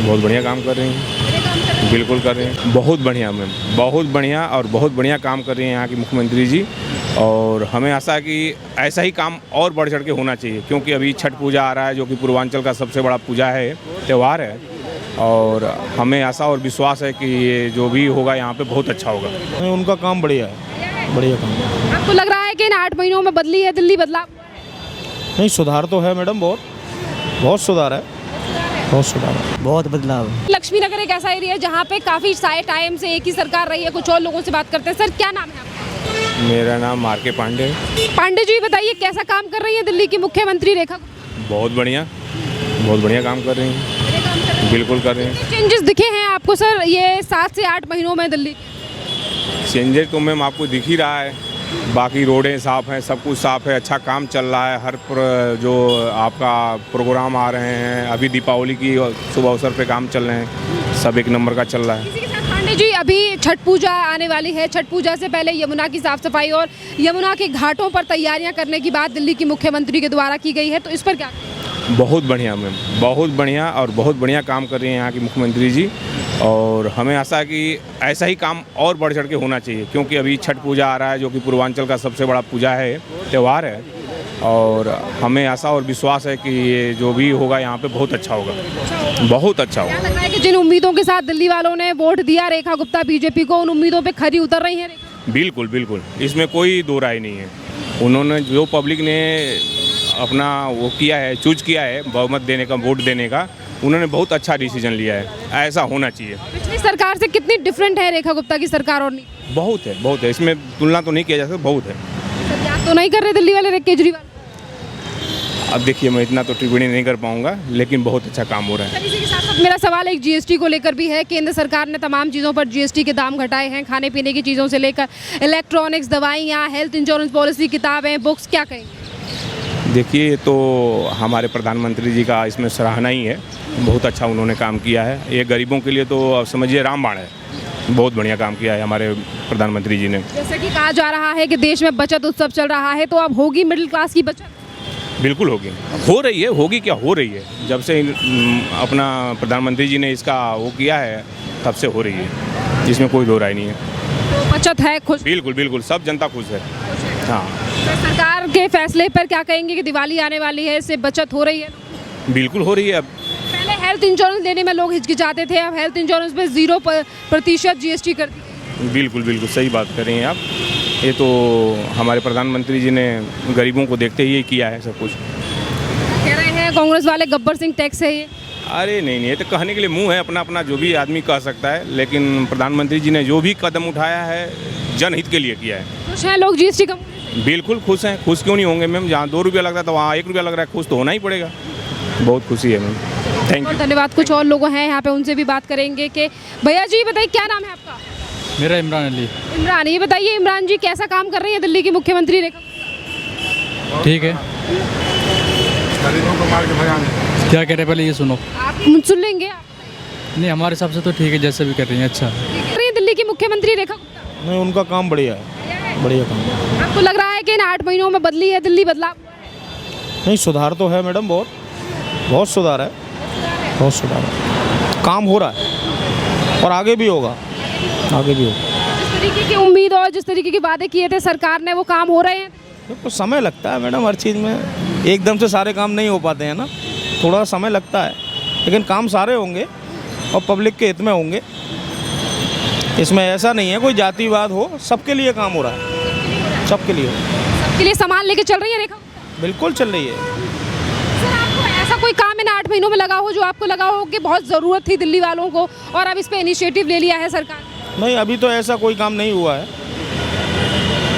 बहुत बढ़िया काम कर रही हैं, बिल्कुल कर रहे हैं, बहुत बढ़िया मैम, बहुत बढ़िया और बहुत बढ़िया काम कर रही हैं यहाँ की मुख्यमंत्री जी। और हमें आशा है कि ऐसा ही काम और बढ़ चढ़ के होना चाहिए, क्योंकि अभी छठ पूजा आ रहा है जो कि पूर्वांचल का सबसे बड़ा पूजा है, त्यौहार है। और हमें आशा और विश्वास है कि ये जो भी होगा यहाँ पे बहुत अच्छा होगा। उनका काम बढ़िया है, बढ़िया काम। आपको लग रहा है कि इन 8 महीनों में बदली है दिल्ली, बदलाव? नहीं, सुधार तो है मैडम, बहुत सुधार है, बहुत सुधार है, बहुत बदलाव है। लक्ष्मी नगर एक ऐसा एरिया है जहाँ पे काफी सारे टाइम से एक ही सरकार रही है। कुछ और लोगों से बात करते हैं। सर, क्या नाम है आपका? मेरा नाम आर.के. पांडे है। पांडे जी, बताइए कैसा काम कर रही है दिल्ली की मुख्यमंत्री रेखा? बहुत बढ़िया काम कर रही हैं, बिल्कुल कर रहे हैं। चेंजेस दिखे हैं आपको सर ये 7 से 8 महीनों में दिल्ली? चेंजेस तो मैम आपको दिख ही रहा है, बाकी रोडें साफ़ हैं, सब कुछ साफ़ है, अच्छा काम चल रहा है। जो आपका प्रोग्राम आ रहे हैं, अभी दीपावली की शुभ अवसर पे काम चल रहे हैं, सब एक नंबर का चल रहा है। इसी के साथ पांडे जी, अभी छठ पूजा आने वाली है। छठ पूजा से पहले यमुना की साफ सफाई और यमुना के घाटों पर तैयारियां करने की बात दिल्ली की मुख्यमंत्री के द्वारा की गई है, तो इस पर क्या? बहुत बढ़िया मैम, बहुत बढ़िया और बहुत बढ़िया काम कर रही हैं यहाँ की मुख्यमंत्री जी। और हमें आशा है कि ऐसा ही काम और बढ़ चढ़ के होना चाहिए, क्योंकि अभी छठ पूजा आ रहा है जो कि पूर्वांचल का सबसे बड़ा पूजा है, त्यौहार है। और हमें आशा और विश्वास है कि ये जो भी होगा यहाँ पे बहुत अच्छा होगा, बहुत अच्छा होगा। क्या लग रहा है कि जिन उम्मीदों के साथ दिल्ली वालों ने वोट दिया रेखा गुप्ता बीजेपी को, उन उम्मीदों पे खरी उतर रही है रेखा? बिल्कुल बिल्कुल, इसमें कोई दो राय नहीं है। उन्होंने जो पब्लिक ने अपना वो किया है, चूज किया है बहुमत देने का, वोट देने का, उन्होंने बहुत अच्छा डिसीजन लिया है। ऐसा होना चाहिए। पिछली सरकार से कितनी डिफरेंट है रेखा गुप्ता की सरकार? और नहीं, बहुत है, इसमें तुलना तो नहीं किया जा सकता, बहुत है। सर, याद तो नहीं कर रहे दिल्ली वाले केजरीवाल? अब देखिए, मैं इतना तो टिप्पणी नहीं कर पाऊंगा, लेकिन बहुत अच्छा काम हो रहा है। सर, इसी के साथ साथ मेरा सवाल एक जीएसटी को लेकर भी है। केंद्र सरकार ने तमाम चीज़ों पर जीएसटी के दाम घटाए हैं, खाने पीने की चीज़ों से लेकर इलेक्ट्रॉनिक्स, दवाइयाँ, हेल्थ इंश्योरेंस पॉलिसी, किताबें, बुक्स, क्या कहेंगे? देखिए, तो हमारे प्रधानमंत्री जी का इसमें सराहना ही है, बहुत अच्छा उन्होंने काम किया है। ये गरीबों के लिए तो अब समझिए रामबाण है, बहुत बढ़िया काम किया है हमारे प्रधानमंत्री जी ने। जैसे कि कहा जा रहा है कि देश में बचत उत्सव चल रहा है, तो अब होगी मिडिल क्लास की बचत? बिल्कुल होगी, हो रही है, होगी क्या, हो रही है। जब से अपना प्रधानमंत्री जी ने इसका वो किया है, तब से हो रही है, जिसमें कोई दो राय नहीं है। तो बचत है, खुश? बिल्कुल बिल्कुल, सब जनता खुश है। हाँ, तो सरकार के फैसले पर क्या कहेंगे कि दिवाली आने वाली है, इससे बचत हो रही है? बिल्कुल हो रही है। अब पहले हेल्थ इंश्योरेंस लेने में लोग हिचकिचाते थे, अब हेल्थ इंश्योरेंस पे 0% जीएसटी कर दी। बिल्कुल बिल्कुल सही बात कर रही हैं आप। ये तो हमारे प्रधानमंत्री जी ने गरीबों को देखते ही किया है सब कुछ। कह रहे हैं कांग्रेस वाले गब्बर सिंह टैक्स है ये। अरे नहीं, ये तो कहने के लिए मुंह है, अपना अपना जो भी आदमी कह सकता है, लेकिन प्रधानमंत्री जी ने जो भी कदम उठाया है जनहित के लिए किया है। खुश हैं लोग जीएसटी कम? बिल्कुल खुश हैं, खुश क्यों नहीं होंगे मैम? जहाँ 2 रुपया लग रहा है तो वहाँ 1 रुपया लग रहा है, खुश तो होना ही पड़ेगा। बहुत खुशी है मैम, थैंक यू। धन्यवाद। कुछ और लोग हैं यहाँ पे, उनसे भी बात करेंगे कि भैया जी बताइए क्या नाम है आपका? मेरा इमरान अली। इमरान, ये बताइए इमरान जी कैसा काम कर रही है दिल्ली की मुख्यमंत्री रेखा? ठीक है, क्या कह रहे हैं पहले ये सुनो। आप सुन लेंगे आप? नहीं, हमारे हिसाब से तो ठीक है, जैसे भी कर रही हैं अच्छा। कर रही है दिल्ली की मुख्यमंत्री रेखा गुप्ता? नहीं, उनका काम बढ़िया है, बढ़िया काम। आपको लग रहा है कि इन 8 महीनों में बदली है दिल्ली, बदलाव? नहीं, सुधार तो है मैडम, बहुत सुधार है, बहुत सुधार है, काम हो रहा है और आगे भी होगा, आगे भी होगा। जिस तरीके की उम्मीद और जिस तरीके के वादे किए थे सरकार ने, वो काम हो रहे हैं? तो समय लगता है मैडम, हर चीज़ में एकदम से सारे काम नहीं हो पाते हैं ना, थोड़ा समय लगता है, लेकिन काम सारे होंगे और पब्लिक के हित में होंगे। इसमें ऐसा नहीं है कोई जातिवाद हो, सबके लिए काम हो रहा है, सबके लिए। सबके लिए सामान लेके चल रही है रेखा? बिल्कुल चल रही है। सर, आपको ऐसा कोई काम इन 8 महीनों में लगा हो जो आपको लगा हो कि बहुत ज़रूरत थी दिल्ली वालों को और अब इस पे इनिशिएटिव ले लिया है सरकार? नहीं, अभी तो ऐसा कोई काम नहीं हुआ है,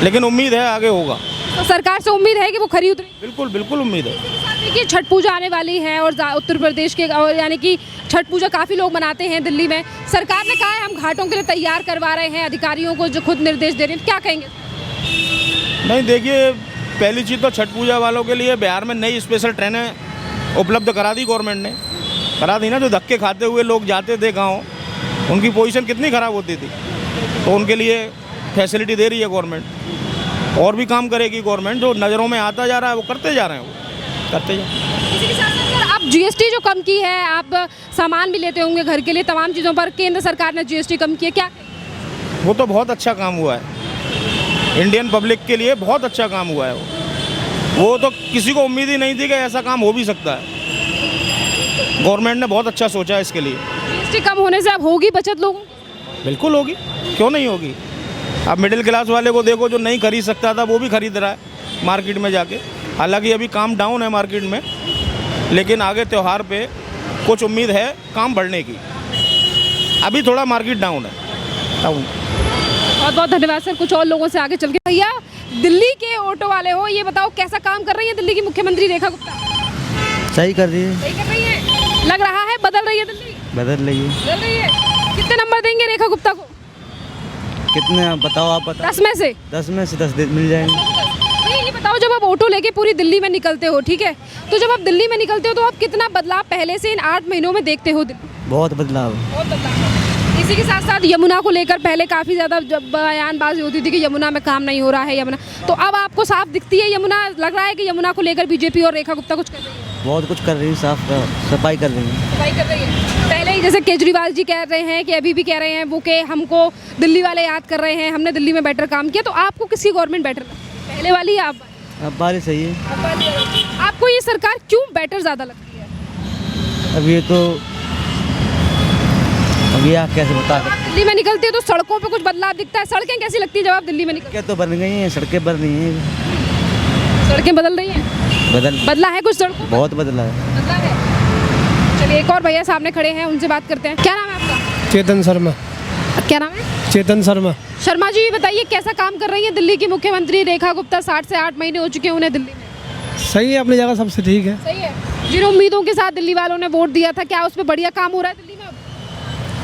लेकिन उम्मीद है आगे होगा। तो सरकार से उम्मीद है कि वो खरी उतरेगी? बिल्कुल बिल्कुल उम्मीद है। देखिए, छठ पूजा आने वाली है और उत्तर प्रदेश के, और यानी कि छठ पूजा काफ़ी लोग मनाते हैं दिल्ली में। सरकार ने कहा है हम घाटों के लिए तैयार करवा रहे हैं अधिकारियों को, जो खुद निर्देश दे रहे हैं, क्या कहेंगे? नहीं, देखिए, पहली चीज़ तो छठ पूजा वालों के लिए बिहार में नई स्पेशल ट्रेनें उपलब्ध करा दी गवर्नमेंट ने, करा दी ना। जो धक्के खाते हुए लोग जाते थे गाँव, उनकी पोजीशन कितनी ख़राब होती थी, तो उनके लिए फैसिलिटी दे रही है गवर्नमेंट। और भी काम करेगी गवर्नमेंट, जो नज़रों में आता जा रहा है वो करते जा रहे हैं, वो करते जा। इसी के साथ साथ सर, अब अब जीएसटी जो कम की है, आप सामान भी लेते होंगे घर के लिए, तमाम चीज़ों पर केंद्र सरकार ने जीएसटी कम की है, क्या वो तो बहुत अच्छा काम हुआ है, इंडियन पब्लिक के लिए बहुत अच्छा काम हुआ है। वो तो किसी को उम्मीद ही नहीं थी कि ऐसा काम हो भी सकता है। गवर्नमेंट ने बहुत अच्छा सोचा है इसके लिए। जीएसटी कम होने से अब होगी बचत लोगों की? बिल्कुल होगी, क्यों नहीं होगी। अब मिडिल क्लास वाले को देखो, जो नहीं खरीद सकता था वो भी खरीद रहा है मार्केट में जाके। हालांकि अभी काम डाउन है मार्केट में, लेकिन आगे त्यौहार पे कुछ उम्मीद है काम बढ़ने की। अभी थोड़ा मार्केट डाउन है, डाउन। बहुत बहुत धन्यवाद सर। कुछ और लोगों से आगे चल के, भैया दिल्ली के ऑटो वाले हो, ये बताओ कैसा काम कर रही है दिल्ली की मुख्यमंत्री रेखा गुप्ता? सही कर रही है, सही कर रही है, लग रहा है बदल रही है दिल्ली, बदल रही है। बदल रही है। कितने नंबर देंगे रेखा गुप्ता को? कितने आप बताओ, आप बताओ। 10 में से? 10 में से 10 मिल जाएंगे। ये बताओ, जब आप ऑटो लेके पूरी दिल्ली में निकलते हो, ठीक है, तो जब आप दिल्ली में निकलते हो तो आप कितना बदलाव पहले से इन 8 महीनों में देखते हो? बहुत बदलाव। बहुत बदलाव। इसी के साथ साथ यमुना को लेकर पहले काफ़ी ज़्यादा जब बयानबाजी होती थी कि यमुना में काम नहीं हो रहा है, यमुना, तो अब आपको साफ दिखती है यमुना? लग रहा है कि यमुना को लेकर बीजेपी और रेखा गुप्ता कुछ कर रही है? बहुत कुछ कर रही है, साफ सफाई कर रही है। सफाई कर रही है। पहले ही जैसे केजरीवाल जी कह रहे हैं कि अभी भी कह रहे हैं वो कि हमको दिल्ली वाले याद कर रहे हैं, हमने दिल्ली में बेटर काम किया, तो आपको किसकी गवर्नमेंट बेटर लगती है, पहले वाली या अब बारिश सही है। आपको ये सरकार क्यों बेटर ज़्यादा लगती है? अब ये तो अभी आप कैसे बता आप दिल्ली में निकलते हो तो सड़कों पे कुछ बदलाव दिखता है? सड़कें कैसी लगती है जब आप दिल्ली में निकलते क्या? तो बन गई हैं सड़कें, बन रही हैं, हैं? सड़कें बदल रही हैं? बदला है कुछ सड़कों? बहुत बदला है। बदला है। चलिए, एक और भैया सामने खड़े हैं, उनसे बात करते हैं। क्या नाम है आपका? चेतन शर्मा। क्या नाम है? चेतन शर्मा। शर्मा जी, बताइए कैसा काम कर रही है दिल्ली की मुख्यमंत्री रेखा गुप्ता? 7 से 8 महीने हो चुके हैं उन्हें दिल्ली में। सही है, अपनी जगह सबसे ठीक है। सही है। जिन उम्मीदों के साथ दिल्ली वालों ने वोट दिया था, क्या उस पर बढ़िया काम हो रहा है दिल्ली में?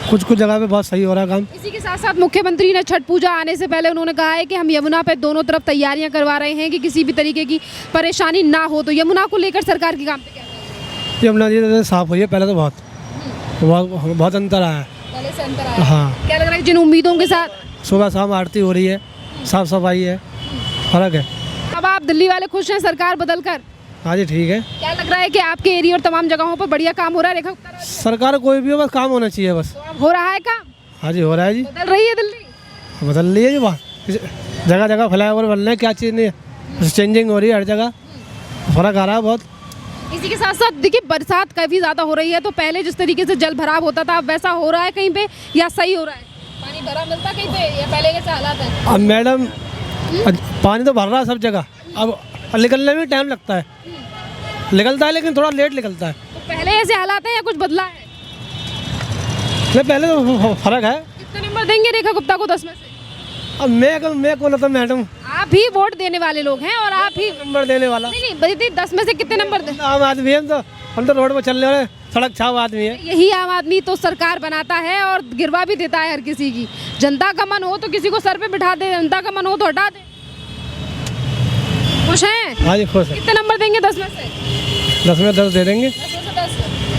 कुछ कुछ जगह पे बहुत सही हो रहा है काम। इसी के साथ साथ मुख्यमंत्री ने छठ पूजा आने से पहले उन्होंने कहा है कि हम यमुना पे दोनों तरफ तैयारियां करवा रहे हैं कि किसी भी तरीके की परेशानी ना हो। तो यमुना को लेकर सरकार के काम पे क्या है? यमुना जी साफ हुई है, पहले तो बहुत बहुत अंतर आया है। पहले से अंतर आया। हाँ, क्या लग रहा है जिन उम्मीदों के साथ सुबह शाम आरती हो रही है, साफ सफाई है, फर्क है। अब आप दिल्ली वाले खुश हैं सरकार बदल कर? हाँ जी, ठीक है। क्या लग रहा है कि आपके एरिया और तमाम जगहों पर बढ़िया काम हो रहा है रेखा गुप्ता? सरकार कोई भी हो, बस काम होना चाहिए बस। तो अब हो रहा है काम? हाँ जी, हो रहा है जी, बदल रही है दिल्ली? बदल रही है जी। बात जगह जगह फ्लाईओवर बन रहे हैं, क्या चीज़ नहीं है, चेंजिंग हो रही है हर जगह, फर्क आ रहा है बहुत। इसी के साथ साथ देखिए, बरसात काफ़ी ज़्यादा हो रही है, तो पहले जिस तरीके से जल भराव होता था, अब वैसा हो रहा है कहीं पे या सही हो रहा है? पानी भरा मिलता कहीं पे या पहले कैसे हालात है? अब मैडम पानी तो भर रहा है सब जगह, अब निकलने में टाइम लगता है, निकलता है लेकिन थोड़ा लेट निकलता है। तो पहले ऐसे हालात हैं या कुछ बदला है? नहीं, पहले तो फर्क है। कितने नंबर देंगे रेखा गुप्ता को 10 में से? अब मैं कौन था मैडम? आप ही वोट देने वाले लोग हैं और आप ही नंबर देने वाला। नहीं नहीं, दीदी 10 में से कितने नंबर दें? आम आदमी है हम तो रोड पर चलने वाले सड़क छाव आदमी है। यही आम आदमी तो सरकार बनाता है और गिरवा भी देता है हर किसी की। जनता का मन हो तो किसी को सर पे बिठा दे, जनता का मन हो तो हटा दे। खुश हैं? हाँ जी, खुश है। कितने नंबर देंगे 10 में से? 10 में 10 दे देंगे। 10 में से 10।